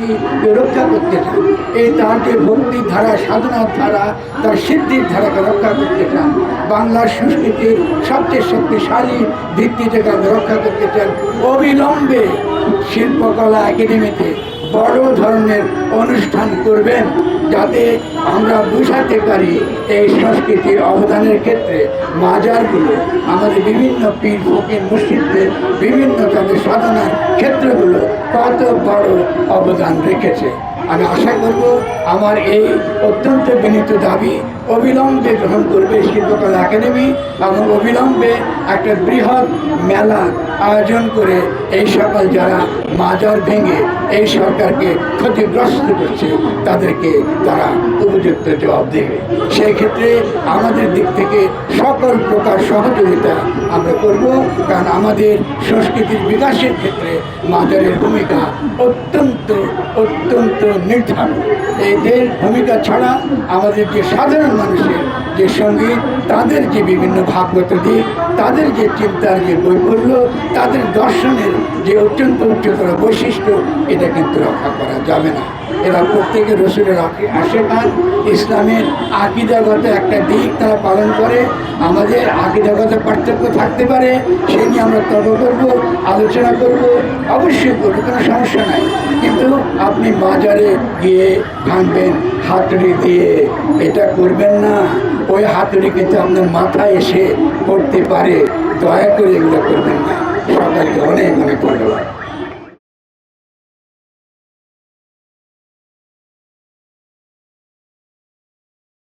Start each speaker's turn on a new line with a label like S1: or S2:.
S1: সংস্কৃতিকে রক্ষা করতে চান, এই তার যে ভক্তির ধারা, সাধনার ধারা, তার সিদ্ধির ধারাকে রক্ষা করতে চান, বাংলার সংস্কৃতির সবচেয়ে শক্তিশালী ভিত্তিটাকে রক্ষা করতে চান, অবিলম্বে শিল্পকলা একাডেমিতে বড় ধরনের অনুষ্ঠান করবেন, যাতে আমরা বুঝাতে পারি এই সংস্কৃতির অবদানের ক্ষেত্রে মাজারগুলো, আমাদের বিভিন্ন পীর ফকির মসজিদদের বিভিন্ন তাদের সাধনার ক্ষেত্রগুলো কত বড় অবদান রেখেছে। আমি আশা করব আমার এই অত্যন্ত বিনীত দাবি অবিলম্বে গ্রহণ করবে শিল্পকলা একাডেমি এবং অবিলম্বে একটা বৃহৎ মেলা আয়োজন করে এই সকল যারা মাজার ভেঙে এই সরকারকে ক্ষতিগ্রস্ত করছে তাদেরকে তারা উপযুক্ত জবাব দেবে। সেই ক্ষেত্রে আমাদের দিক থেকে সকল প্রকার সহযোগিতা আমরা করব, কারণ আমাদের সংস্কৃতির বিকাশের ক্ষেত্রে মাজারের ভূমিকা অত্যন্ত অত্যন্ত নির্ধারণ। এদের ভূমিকা ছাড়া আমাদের যে সাধারণ মানুষের যে সঙ্গীত, তাদের যে বিভিন্ন ভাবগত দিক, তাদের যে চিন্তার যে বৈফল্য, তাদের দর্শনের যে অত্যন্ত উচ্চতর বৈশিষ্ট্য, এটা কিন্তু রক্ষা করা যাবে না। এরা প্রত্যেকে রসুলের আশীর্বাদ, ইসলামের আকিদাগত একটা দিক তারা পালন করে। আমাদের আকিদাগত পার্থক্য থাকতে পারে, সে নিয়ে আমরা তর্ক করবো, আলোচনা করব, অবশ্যই করবো, কোনো সমস্যা নাই। কিন্তু আপনি বাজারে গিয়ে ভাঙবেন হাতুড়ি দিয়ে, এটা করবেন না। ওই হাতুড়ি কিন্তু আপনার মাথায় এসে পড়তে পারে। দয়া করে এগুলো করবেন না। সবাইকে অনেক অনেক ধন্যবাদ।